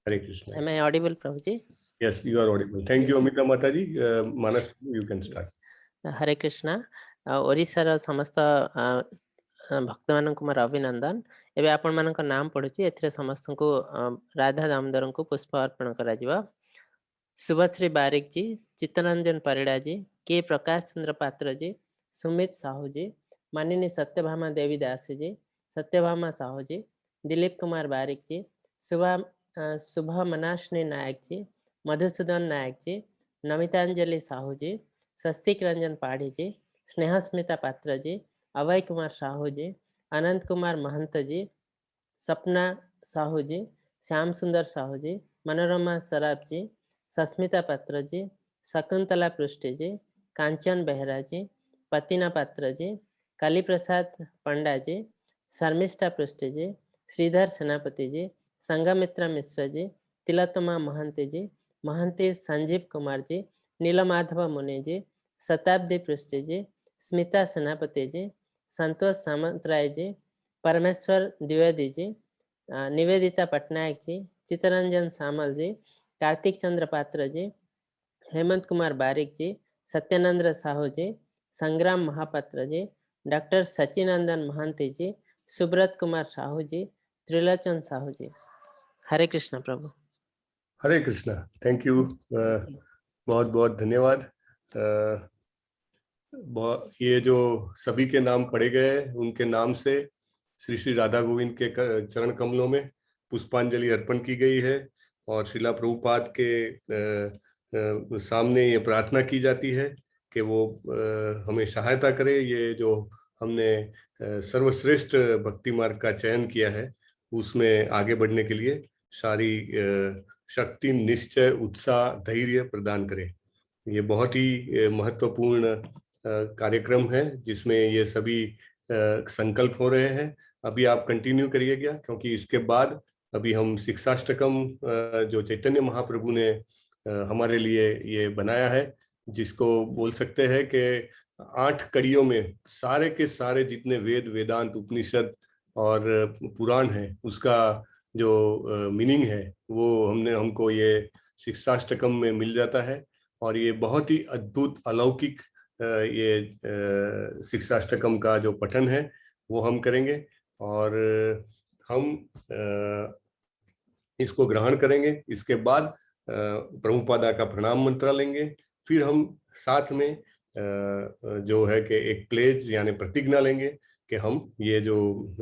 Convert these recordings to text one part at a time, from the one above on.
Hare Krishna. Am I audible, Prabhuji? Yes, you are audible. Thank you, Amita Mataji. Manas, you can start. हरे कृष्णा। ओडिशार समस्त भक्त मानक मोर अभिनंदन। एबे आपण मानक नाम पढुची एथिरे समस्त को राधा दामोदर को पुष्प अर्पण करा जिवो। शुभश्री बारिक जी, चित्तरंजन परिड़ा जी, के प्रकाश चंद्र पात्र जी, सुमित साहू जी, माननीय सत्यभामा देवी दास जी, सत्यभामा साहू जी, दिलीप कुमार बारिक जी, शुभा मनाशनी नायक जी, मधुसूदन नायक जी, नमितांजलि साहू जी, स्वस्तिक रंजन पाढ़ी जी, स्नेहस्मिता पात्र जी, अभय कुमार साहू जी, अनंत कुमार महंत जी, सपना साहू जी, श्याम सुंदर साहू जी, मनोरमा सराफ जी, सस्मिता पात्र जी, शकुंतला पृष्टि जी, कांचन बेहरा जी, पतिना पात्र जी, काली प्रसाद पंडा जी, शर्मिष्ठा पृष्टि जी, श्रीधर सेनापति जी, संगमित्रा मिश्र जी, तिलोत्तमा महंती जी, महंती संजीव कुमार जी, नीलमाधव मुनि जी, शताब्दी पृष्टि जी, स्मिता सेनापति जी, संतोष सामंतराय जी, परमेश्वर द्विवेदी जी, निवेदिता पटनायक जी, चित्तरंजन सामल जी, कार्तिक चंद्र पात्र जी, हेमंत कुमार बारिक जी, सत्यानंद साहू जी, संग्राम महापात्र जी, डॉक्टर सचिनंदन महंती जी, सुब्रत कुमार साहू जी, त्रिलोचन साहू जी। हरे कृष्ण प्रभु। हरे कृष्णा। Thank you. बहुत बहुत धन्यवाद। ये जो सभी के नाम पढ़े गए उनके नाम से श्री श्री राधा गोविंद के चरण कमलों में पुष्पांजलि अर्पण की गई है और श्रीला प्रभुपाद के सामने ये प्रार्थना की जाती है कि वो हमें सहायता करे। ये जो हमने सर्वश्रेष्ठ भक्ति मार्ग का चयन किया है उसमें आगे बढ़ने के लिए सारी शक्ति, निश्चय, उत्साह, धैर्य प्रदान करे। ये बहुत ही महत्वपूर्ण कार्यक्रम है जिसमें ये सभी संकल्प हो रहे हैं। अभी आप कंटिन्यू करिएगा क्योंकि इसके बाद अभी हम शिक्षाष्टकम जो चैतन्य महाप्रभु ने हमारे लिए ये बनाया है, जिसको बोल सकते हैं कि 8 कड़ियों में सारे के सारे जितने वेद, वेदांत, उपनिषद और पुराण है उसका जो मीनिंग है वो हमको ये शिक्षाष्टकम में मिल जाता है। और ये बहुत ही अद्भुत अलौकिक ये शिक्षाष्टकम का जो पठन है वो हम करेंगे और हम इसको ग्रहण करेंगे। इसके बाद प्रभुपादा का प्रणाम मंत्र लेंगे। फिर हम साथ में जो है कि एक प्लेज यानी प्रतिज्ञा लेंगे कि हम ये जो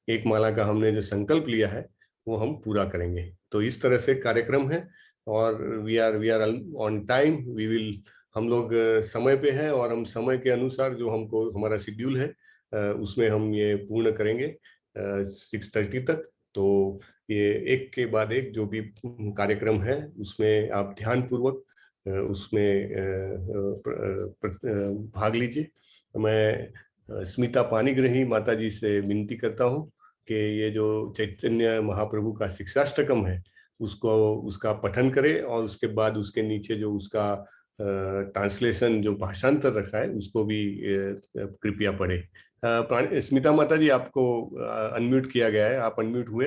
एक माला का हमने जो संकल्प लिया है वो हम पूरा करेंगे। तो इस तरह से कार्यक्रम है और we are on time. We will, हम लोग समय पे हैं और हम समय के अनुसार जो हमको हमारा शेड्यूल है उसमें हम ये पूर्ण करेंगे 6:30 तक। तो ये एक के बाद एक जो भी कार्यक्रम है उसमें आप ध्यान पूर्वक उसमें भाग लीजिए। मैं स्मिता पानीग्रही माता जी से विनती करता हूँ कि ये जो चैतन्य महाप्रभु का शिक्षाष्टकम है उसको उसका पठन करें और उसके बाद उसके नीचे जो उसका ट्रांसलेशन जो भाषांतर रखा है उसको भी कृपया पढ़े। स्मिता माता जी आपको अनम्यूट किया गया है, आप अनम्यूट हुए।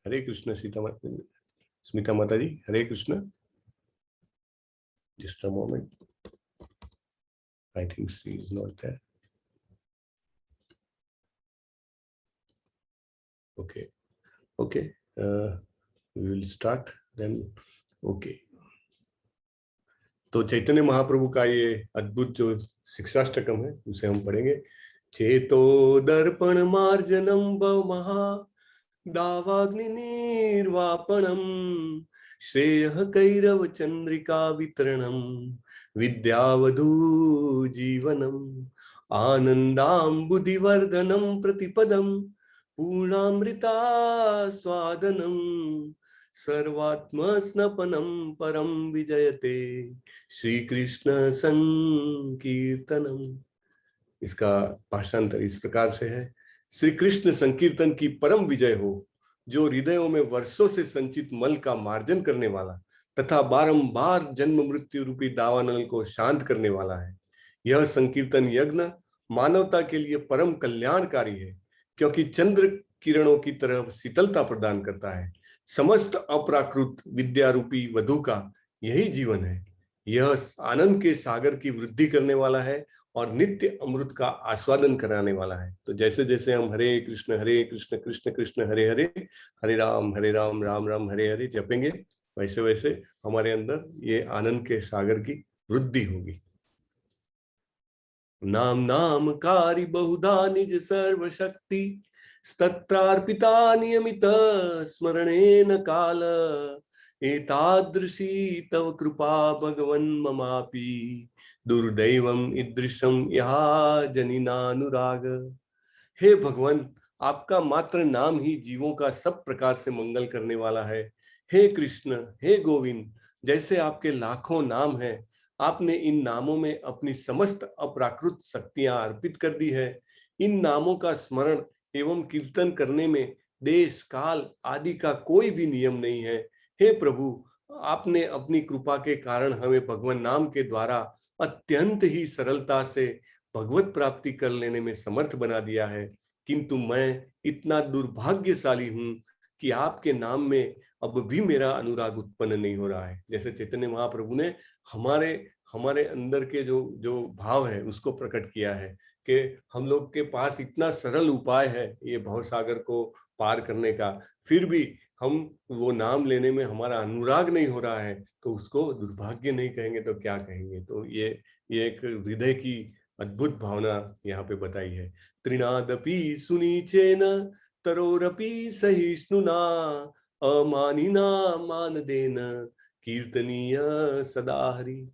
हरे कृष्ण स्मिता माता ji, Hare Krishna. Just a moment, I think she is not there. Okay okay, we will start then. Okay, तो चैतन्य महाप्रभु का ये अद्भुत जो शिक्षाष्टकम है उसे हम पढ़ेंगे। चेतो दर्पण मार्जनम भव महा दावाग्नि निर्वापणम श्रेयः कैरव चंद्रिका वितरणम विद्यावधू जीवनम आनंदाम्बुधिवर्धनम प्रतिपदम पूर्णामृता स्वादनम सर्वात्म स्नपनम परम विजयते श्री कृष्ण संकीर्तनम। इसका भाषांतर इस प्रकार से है। श्री कृष्ण संकीर्तन की परम विजय हो, जो हृदयों में वर्षों से संचित मल का मार्जन करने वाला तथा बारंबार जन्म मृत्यु रूपी दावानल को शांत करने वाला है। यह संकीर्तन यज्ञ मानवता के लिए परम कल्याणकारी है, क्योंकि चंद्र किरणों की तरह शीतलता प्रदान करता है। समस्त अप्राकृत विद्या रूपी वधु का यही जीवन है। यह आनंद के सागर की वृद्धि करने वाला है और नित्य अमृत का आस्वादन कराने वाला है। तो जैसे जैसे हम हरे कृष्ण कृष्ण कृष्ण हरे हरे, हरे राम राम राम हरे हरे जपेंगे, वैसे वैसे हमारे अंदर ये आनंद के सागर की वृद्धि होगी। नाम नाम कारी बहुधा निज सर्वशक्ति, स्तत्रार्पिता नियमित स्मरणेन काल, एतादृशी तव कृपा भगवन् ममापि, दुर्दैवम ईदृशम यहा जनिनानुराग। हे भगवान, आपका मात्र नाम ही जीवों का सब प्रकार से मंगल करने वाला है। हे कृष्ण, हे गोविंद, जैसे आपके लाखों नाम हैं, आपने इन नामों में अपनी समस्त अपराकृत शक्तियां अर्पित कर दी है। इन नामों का स्मरण एवं कीर्तन करने में देश काल आदि का कोई भी नियम नहीं है। हे प्रभु, आपने अपनी कृपा के कारण हमें भगवान नाम के द्वारा अत्यंत ही सरलता से भगवत प्राप्ति कर लेने में समर्थ बना दिया है। किंतु मैं इतना दुर्भाग्यशाली हूं कि आपके नाम में अब भी मेरा अनुराग उत्पन्न नहीं हो रहा है। जैसे चैतन्य महाप्रभु ने हमारे हमारे अंदर के जो जो भाव है उसको प्रकट किया है कि हम लोग के पास इतना सरल उपाय है ये भवसागर को पार करने का, फिर भी हम वो नाम लेने में हमारा अनुराग नहीं हो रहा है, तो उसको दुर्भाग्य नहीं कहेंगे तो क्या कहेंगे। तो ये एक हृदय की अद्भुत भावना यहाँ पे बताई है। त्रिनादपि सुनीचेन तरोरपि सहिष्णुना, अमानिना मानदेन कीर्तनीय सदा हरि।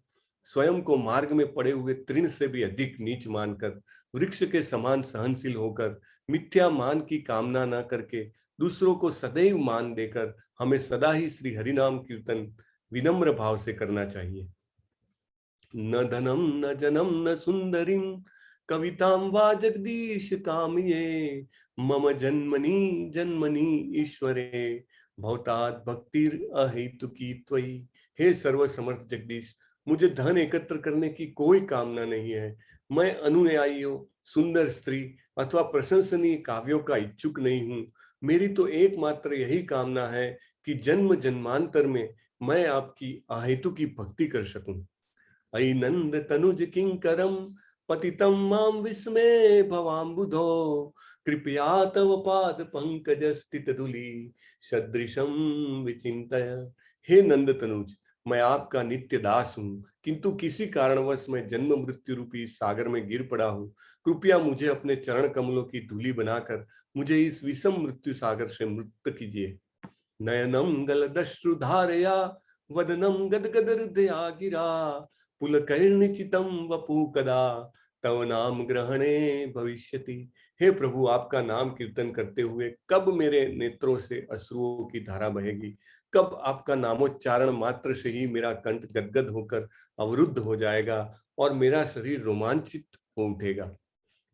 स्वयं को मार्ग में पड़े हुए तृण से भी अधिक नीच मानकर, वृक्ष के समान सहनशील होकर, मिथ्या मान की कामना न करके, दूसरों को सदैव मान देकर हमें सदा ही श्री हरिनाम कीर्तन विनम्र भाव से करना चाहिए। न धनम न जनम न सुंदरीम कविताम वा जगदीश कामये, मम जन्मनि जन्मनि ईश्वरे भवतात् भक्तिर अहेतुकी त्वयि। हे सर्व समर्थ जगदीश, मुझे धन एकत्र करने की कोई कामना नहीं है। मैं अनुयायियों, सुंदर स्त्री अथवा प्रशंसनीय काव्यों का इच्छुक नहीं हूँ। मेरी तो एकमात्र यही कामना है कि जन्म जन्मांतर में मैं आपकी अहेतु की भक्ति कर सकूं। अयि नंद तनुज किंकरम पतितम माम विस्मय भवाम्बुधो, कृपया तव पाद पंकज स्थित धुली सदृशम विचिंतय। हे नंद तनुज, मैं आपका नित्य दास हूँ, किंतु किसी कारणवश मैं जन्म मृत्यु रूपी सागर में गिर पड़ा हूँ। कृपया मुझे अपने चरण कमलों की धूली बनाकर मुझे इस विषम मृत्यु सागर से मुक्त कीजिए। नयनम गलदश्रुधारया वदनम गदगद हृदया गिरा, पुलकैर्निचितम वपु कदा तव नाम ग्रहणे भविष्यति। हे प्रभु, आपका नाम कीर्तन करते हुए कब मेरे नेत्रों से अश्रुओं की धारा बहेगी? कब आपका नामोच्चारण मात्र से ही मेरा कंठ गदगद होकर अवरुद्ध हो जाएगा और मेरा शरीर रोमांचित हो उठेगा?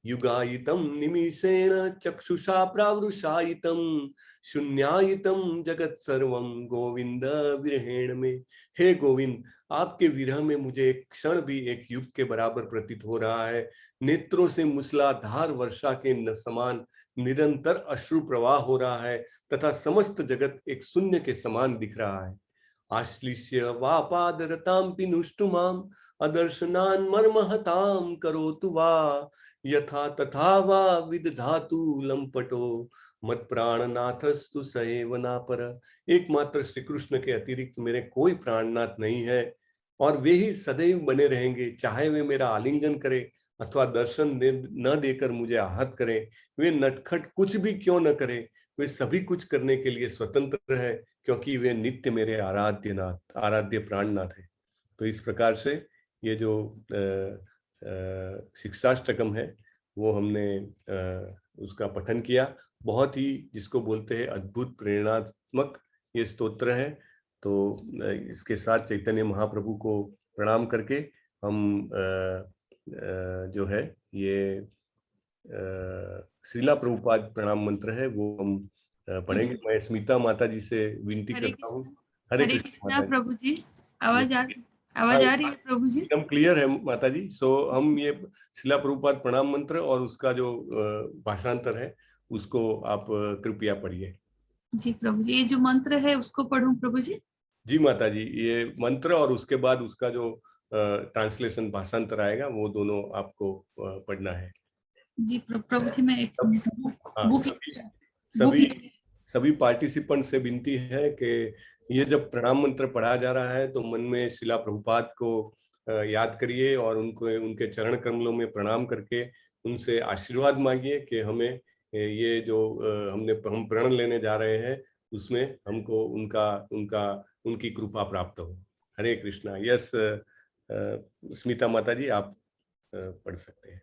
युगायितं निमिषेण चक्षुषा प्रावृषायितं, शून्यायितं जगत सर्वं गोविंद विरहेण में। हे गोविंद, आपके विरह में मुझे एक क्षण भी एक युग के बराबर प्रतीत हो रहा है। नेत्रों से मूसलाधार वर्षा के समान निरंतर अश्रु प्रवाह हो रहा है तथा समस्त जगत एक शून्य के समान दिख रहा है। आश्लिष्य वापादरतां पिनुष्टुमाम अदर्शनान् मर्महतां करोतु वा, यथा तथा वा विदधातु लंपटो मत प्राणनाथस्तु सएव नापर। एकमात्र श्री कृष्ण के अतिरिक्त मेरे कोई प्राणनाथ नहीं है और वे ही सदैव बने रहेंगे, चाहे वे मेरा आलिंगन करे अथवा दर्शन न देकर मुझे आहत करें। वे नटखट कुछ भी क्यों न करे, वे सभी कुछ करने के लिए स्वतंत्र है, क्योंकि वे नित्य मेरे आराध्य प्राणनाथ है। तो इस प्रकार से ये जो शिक्षाष्टकम है वो हमने उसका पठन किया। बहुत ही जिसको बोलते हैं अद्भुत प्रेरणात्मक ये स्तोत्र है। तो इसके साथ चैतन्य महाप्रभु को प्रणाम करके हम जो है ये श्रीला प्रभुपाद प्रणाम मंत्र है वो हम पढ़ेंगे। मैं स्मिता माता जी से विनती करता हूँ। हरे कृष्ण प्रभु जी, आवाज आ रही है प्रभु जी? एकदम क्लियर है माता जी। सो हम ये श्रीला प्रभुपाद प्रणाम मंत्र और उसका जो भाषांतर है उसको आप कृपया पढ़िए। जी प्रभु जी, ये जो मंत्र है उसको पढ़ूं प्रभु जी? जी माता जी, ये मंत्र और उसके बाद उसका जो ट्रांसलेशन भाषांतर आएगा वो दोनों आपको पढ़ना है। जी प्रभु जी, मैं एक हाँ, बुक सभी सभी पार्टिसिपेंट से विनती है कि ये जब प्रणाम मंत्र पढ़ा जा रहा है तो मन में शिला प्रभुपाद को याद करिए और उनको उनके चरण कमलों में प्रणाम करके उनसे आशीर्वाद मांगिए कि हमें ये जो हम प्रण लेने जा रहे हैं उसमें हमको उनका उनका उनकी कृपा प्राप्त हो। हरे कृष्णा। यस स्मिता माता जी, आप पढ़ सकते हैं।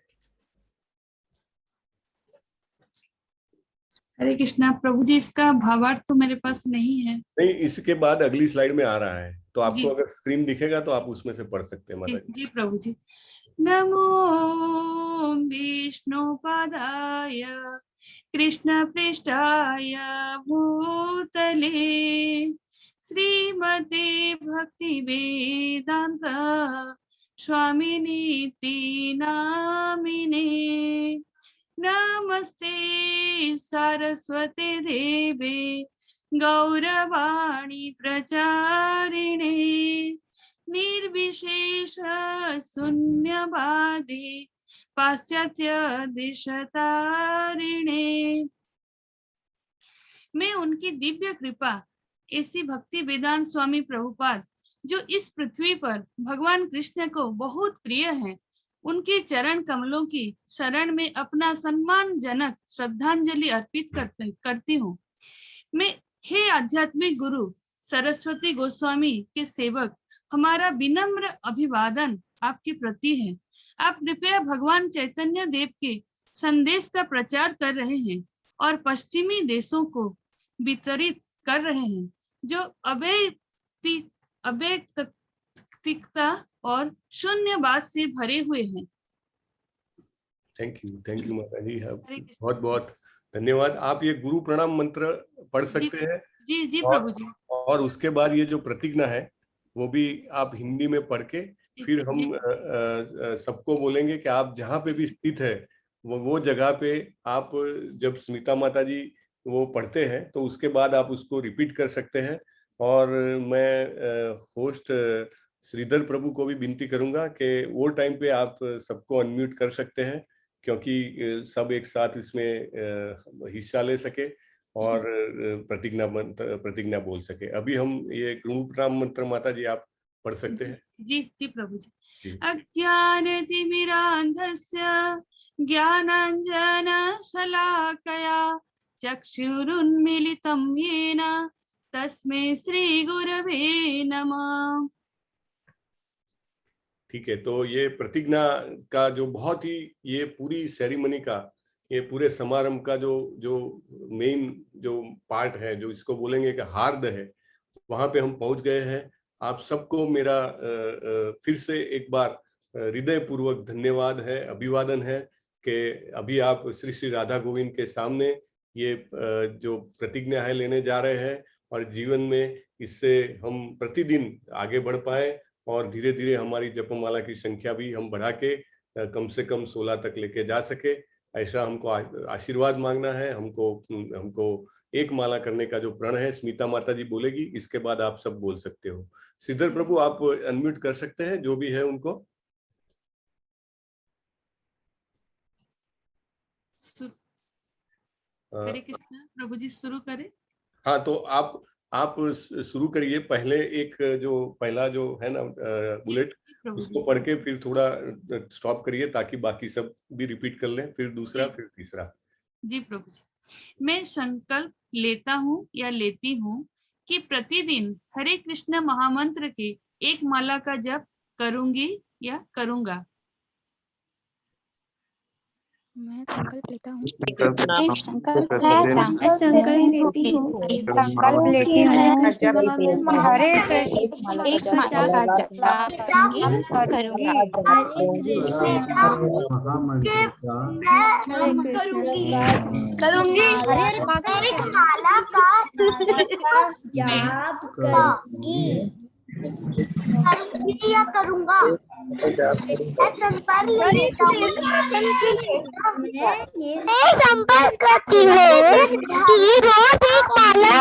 हरे कृष्णा प्रभु जी, इसका भावार्थ तो मेरे पास नहीं है। नहीं, इसके बाद अगली स्लाइड में आ रहा है, तो आपको जी। अगर स्क्रीन दिखेगा तो आप उसमें से पढ़ सकते हैं माता जी। जी प्रभु जी। नमो विष्णुपादाय कृष्ण पृष्ठाय भूतले श्रीमते भक्ति वेदांत स्वामिनीति नामिने नमस्ते सरस्वती देवे गौरवाणी प्रचारिणे निर्विशेष शून्यवादी पाश्चात्य दिशतारिणे। मैं उनकी दिव्य कृपा ऐसी भक्ति वेदांत स्वामी प्रभुपाद जो इस पृथ्वी पर भगवान कृष्ण को बहुत प्रिय है, उनके चरण कमलों की शरण में अपना सम्मानजनक श्रद्धांजलि अर्पित करती हूँ। मैं हे आध्यात्मिक गुरु सरस्वती गोस्वामी के सेवक, हमारा विनम्र अभिवादन आपके प्रति है। आप कृपया भगवान चैतन्य देव के संदेश का प्रचार कर रहे हैं और पश्चिमी देशों को वितरित कर रहे हैं जो अवैयक्तिकता और शून्यवाद से भरे हुए हैं। थैंक यू माता जी, बहुत बहुत धन्यवाद। आप ये गुरु प्रणाम मंत्र पढ़ सकते हैं। जी जी प्रभु जी। और उसके बाद ये जो प्रतिज्ञा है वो भी आप हिंदी में पढ़ के फिर हम सबको बोलेंगे कि आप जहाँ पे भी स्थित है वो जगह पे आप जब स्मिता माता जी वो पढ़ते हैं तो उसके बाद आप उसको रिपीट कर सकते हैं। और मैं होस्ट श्रीधर प्रभु को भी विनती करूंगा कि वो टाइम पे आप सबको अनम्यूट कर सकते हैं, क्योंकि सब एक साथ इसमें हिस्सा ले सके और प्रतिज्ञा बोल सके। अभी हम ये गुरु प्रणाम मंत्र माता जी आप पढ़ सकते हैं। जी जी प्रभु जी। अज्ञानतिमिरान्धस्य ज्ञानाञ्जन शलाकया चक्षुरुन्मीलितं येन तस्मै श्री गुरवे नमः। ठीक है, तो ये प्रतिज्ञा का जो बहुत ही ये पूरी सेरेमनी का ये पूरे समारंभ का जो मेन जो पार्ट है, जो इसको बोलेंगे कि हार्द है, वहां पे हम पहुंच गए हैं। आप सबको मेरा फिर से एक बार हृदय पूर्वक धन्यवाद है, अभिवादन है कि अभी आप श्री श्री राधा गोविंद के सामने ये जो प्रतिज्ञा है लेने जा रहे हैं और जीवन में इससे हम प्रतिदिन आगे बढ़ पाए और धीरे धीरे हमारी जपमाला की संख्या भी हम बढ़ा के कम से कम 16 तक लेके जा सके, ऐसा हमको आशीर्वाद मांगना है। हमको एक माला करने का जो प्रण है स्मिता माता जी बोलेगी, इसके बाद आप सब बोल सकते हो। श्रीधर प्रभु आप अनम्यूट कर सकते हैं जो भी है उनको। हरे कृष्ण प्रभु जी, शुरू करें। हाँ, तो आप शुरू करिए। पहले एक जो पहला जो है ना बुलेट, उसको पढ़ के फिर थोड़ा स्टॉप करिए ताकि बाकी सब भी रिपीट कर लें, फिर दूसरा फिर तीसरा। जी प्रभु जी। मैं संकल्प लेता हूँ या लेती हूँ कि प्रतिदिन हरे कृष्ण महामंत्र के एक माला का जप करूंगी या करूंगा। मैं संकल्प लेता हूँ। संकल्प लेती हूँ हरे कृष्ण एक माला का जाप करूंगी। या करूंगा संपर्क करती हूँ कि रोज एक माला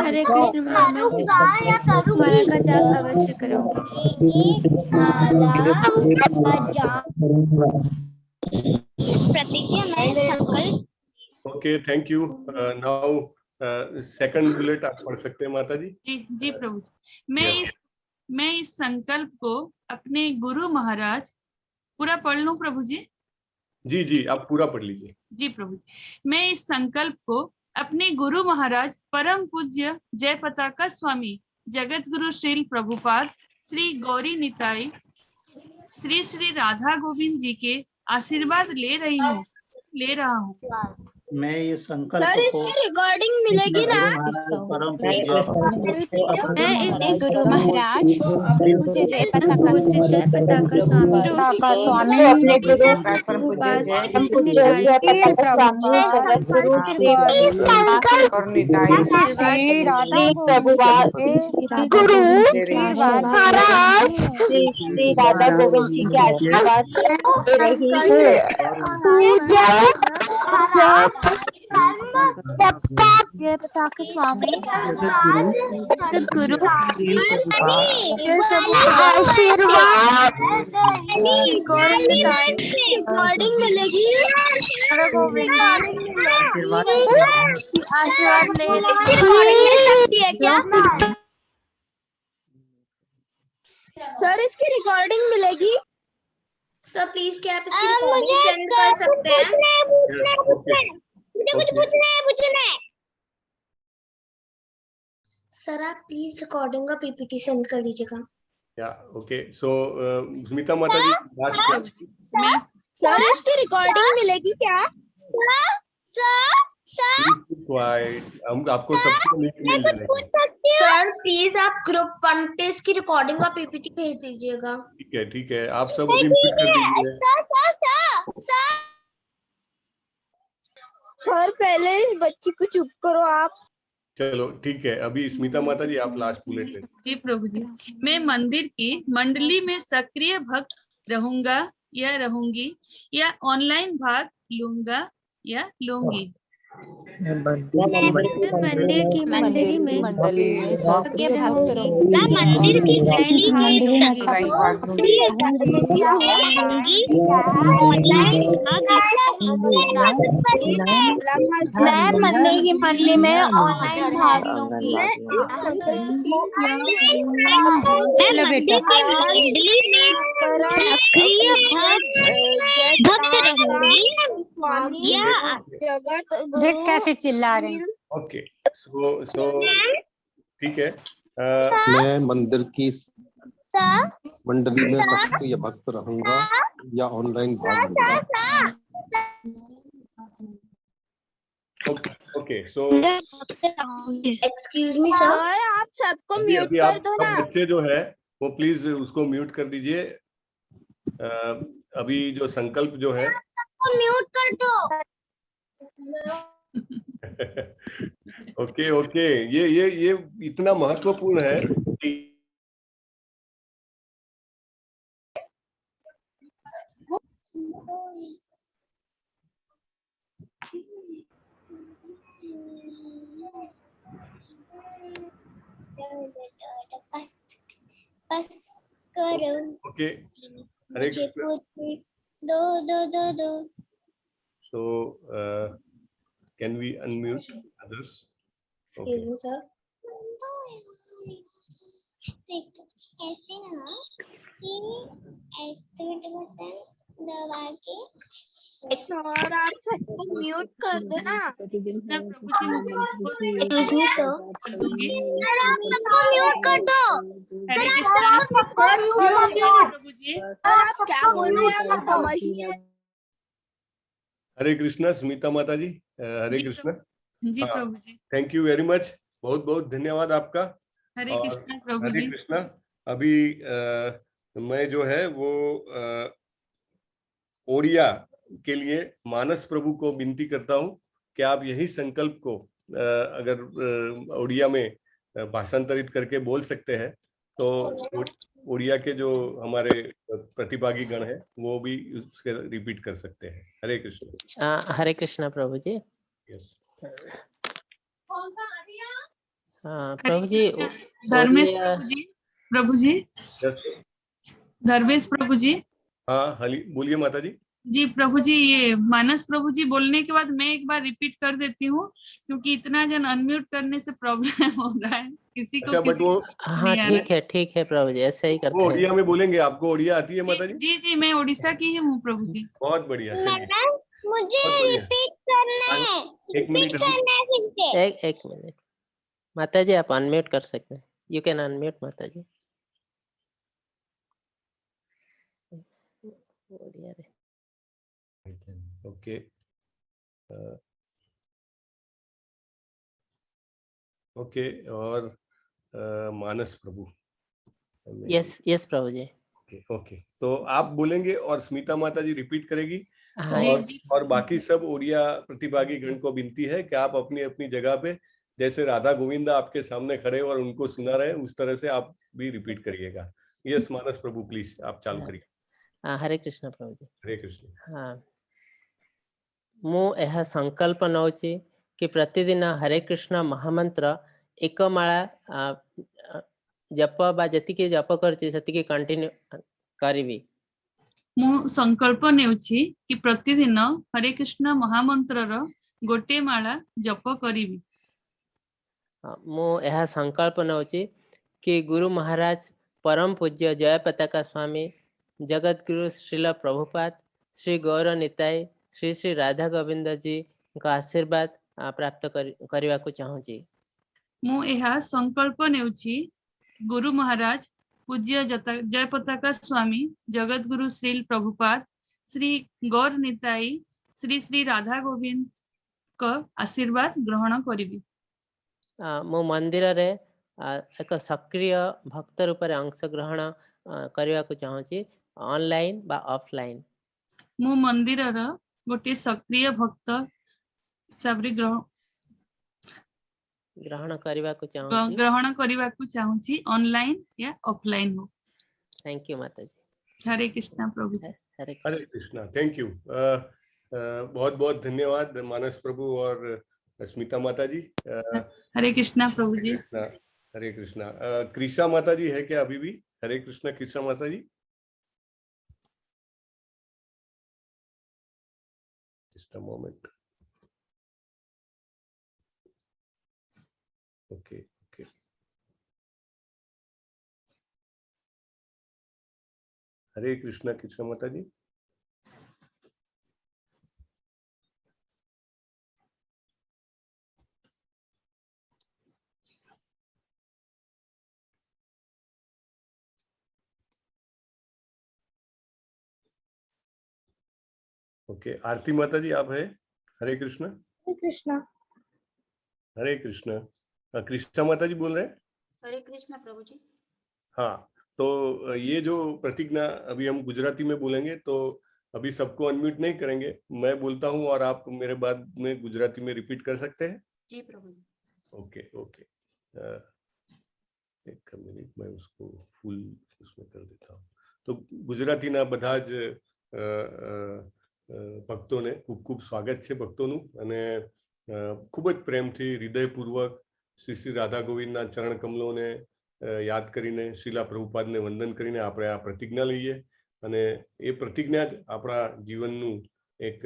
हरे कृष्ण या माला का जाप अवश्य करूंगी। प्रतिज्ञा मैं संकल्प। Okay, thank you. Now second bullet आप पढ़ सकते हैं माता जी। जी प्रभु जी। मैं इस संकल्प को अपने गुरु महाराज, पूरा पढ़ लूं प्रभु जी? जी आप पूरा पढ़ लीजिए। जी प्रभु जी। मैं इस संकल्प को अपने गुरु महाराज परम पूज्य जय पताका स्वामी जगत गुरु श्रील प्रभुपाद श्री गौरी निताई श्री श्री राधा गोविंद जी के आशीर्वाद ले रहा हूँ। मैं ये संकल्प सर को इसकी रिकॉर्डिंग मिलेगी ना? परम मैं इस गुरु महाराज पूज्य जय पताका स्वामी अपने गुरु परम पूज्य जय पताका स्वामी श्री राधा गुरु महाराज श्री राधा गोविंद जी के आशीर्वाद ले रही जय पताका स्वामी गुरु आशीर्वाद रिकॉर्डिंग मिलेगी। आशीर्वाद ले सकती है क्या सर? इसकी रिकॉर्डिंग मिलेगी सर? प्लीज क्या आप इसकी रिकॉर्डिंग सेंड कर सकते हैं? मुझे कुछ पूछना है सर। आप प्लीज रिकॉर्डिंग का पीपीटी सेंड कर दीजिएगा। या ओके, सो स्मिता माता जी सर इसकी रिकॉर्डिंग मिलेगी क्या? हम आपको सबको लिंक मिल जाएगा। सर प्लीज आप ग्रुप 1 पे इसकी रिकॉर्डिंग का पीपीटी भेज दीजिएगा। ठीक है, आप सब अभी म्यूट कर दीजिए। सर पहले इस बच्ची को चुप करो आप। चलो ठीक है, अभी स्मिता माता जी आप लास्ट बुलेट ले। जी प्रभु जी। मैं मंदिर की मंडली में सक्रिय भक्त रहूंगा या रहूंगी या ऑनलाइन भाग लूंगा या लूंगी। मंदिर की मंडली में सक्रिय भक्त मंदिर की मंदिर में मैं मंदिर की मंडली में ऑनलाइन भाग लूंगी। देख कैसे चिल्ला रहे हैं। ओके, सो ठीक है। मैं मंदिर की मंडली में सक्रिय भक्त रहूंगा या ऑनलाइन भाग लूंगा। Okay, so excuse me sir, आप सबको म्यूट कर दो ना। बच्चे जो है वो प्लीज उसको म्यूट कर दीजिए। अभी जो संकल्प जो है सबको म्यूट कर दो। ओके, ये इतना महत्वपूर्ण है कि बस करो। ओके, हरे दो। So, can we unmute others? Okay. Sir ऐसे ना कि एस्टिमेट बटन दबा के और आप सबको म्यूट कर दो ना। एक्सक्यूज मी सर, सर आप सबको म्यूट कर दो। सर आप सबको म्यूट कर दो। आप क्या बोल रहे हैं आप समझ नहीं। हरे कृष्णा स्मिता माता जी, हरे कृष्णा। जी प्रभु जी। थैंक यू वेरी मच, बहुत बहुत धन्यवाद आपका। हरे कृष्णा प्रभु जी। हरे कृष्णा। अभी मैं जो है वो ओडिया के लिए मानस प्रभु को विनती करता हूँ कि आप यही संकल्प को अगर उड़िया में भाषांतरित करके बोल सकते हैं तो उड़िया के जो हमारे प्रतिभागी गण है वो भी उसके रिपीट कर सकते हैं। हरे कृष्ण। हरे कृष्णा प्रभु जी। यस प्रभु जी। धर्मेश प्रभु जी धर्मेश प्रभु जी। हाँ बोलिए माता जी। जी प्रभु जी, ये मानस प्रभु जी बोलने के बाद मैं एक बार रिपीट कर देती हूँ क्योंकि इतना जन अनम्यूट करने से प्रॉब्लम हो रहा है किसी को। अच्छा, बट वो हाँ ठीक है प्रभु जी, ऐसे ही करते हैं। वो उड़िया में बोलेंगे। आपको उड़िया आती है माता जी? जी जी, मैं उड़ीसा की ही हूँ प्रभु जी। बहुत बढ़िया। मुझे रिपीट करना है। एक मिनट एक मिनट माता जी, आप अनम्यूट कर सकते हैं। यू कैन अनम्यूट माता जी। Okay okay. और मानस प्रभु। यस प्रभु जी। ओके तो आप बोलेंगे और स्मिता माता जी रिपीट करेगी। हाँ, और बाकी सब उड़िया प्रतिभागी गण को विनती है कि आप अपनी अपनी जगह पे जैसे राधा गोविंदा आपके सामने खड़े और उनको सुना रहे उस तरह से आप भी रिपीट करिएगा। यस मानस प्रभु प्लीज आप चालू करिए। हरे कृष्ण प्रभु जी। हरे कृष्ण। हाँ, मु यह संकल्प नौची कि प्रतिदिन हरे कृष्ण महामंत्र एक माला जप बा जतिके जप करछि सेतिके कंटिन्यू करिवि। मु संकल्प नेउछि कि प्रतिदिन हरे कृष्ण महामंत्रर गोटे माला जप करिवि। मु यह संकल्प नौछि कि गुरु महाराज परम पूज्य जय पताका स्वामी जगत गुरु श्रील प्रभुपाद श्री गौर निताई श्री श्री राधा गोविंद जी का आशीर्वाद प्राप्त करने को चाहूँगी। मु यह संकल्प नेउछि गुरु महाराज पूज्य जय पताका स्वामी जगत गुरु श्रील प्रभुपाद श्री गौर निताई श्री श्री राधा गोविंद का आशीर्वाद ग्रहण करिवि। मु मंदिर रे एक सक्रिय भक्त रूप में अंशग्रहण करने को चाहूँगी, ऑनलाइन बा ऑफलाइन। मु मंदिर रा गोटे सक्रिय भक्त सबरी ग्रहण करने को चाहूँगी, ऑनलाइन या ऑफलाइन हो। थैंक यू माता जी। हरे कृष्णा प्रभु जी। हरे कृष्णा। Thank you. बहुत बहुत धन्यवाद मानस प्रभु और स्मिता माता जी। हरे कृष्णा प्रभु जी। हरे कृष्णा। कृष्णा माता जी है क्या अभी भी? हरे कृष्णा कृष्णा माता जी। Just a moment. Okay. हरे कृष्णा कृष्णा माता जी। ओके, आरती माता जी आप है? हरे कृष्णा। हरे कृष्णा। कृष्णा माता जी बोल रहे हैं? हरे कृष्णा प्रभु जी। हाँ, तो ये जो प्रतिज्ञा अभी हम गुजराती में बोलेंगे तो अभी सबको अनम्यूट नहीं करेंगे, मैं बोलता हूँ और आप मेरे बाद में गुजराती में रिपीट कर सकते हैं। जी प्रभु जी। ओके। एक मिनट मैं उसको फुल उसमें कर देता हूँ। तो गुजरातीना બધા જ ભક્તોને ખૂબ ખૂબ સ્વાગત છે ભક્તોનું અને ખૂબ જ પ્રેમથી હૃદયપૂર્વક શ્રી શ્રી રાધા ગોવિંદના ચરણ કમલોને યાદ કરીને શ્રીલા પ્રભુપાદને વંદન કરીને આપણે આ પ્રતિજ્ઞા લઈએ અને એ પ્રતિજ્ઞા જ આપણા જીવનનું એક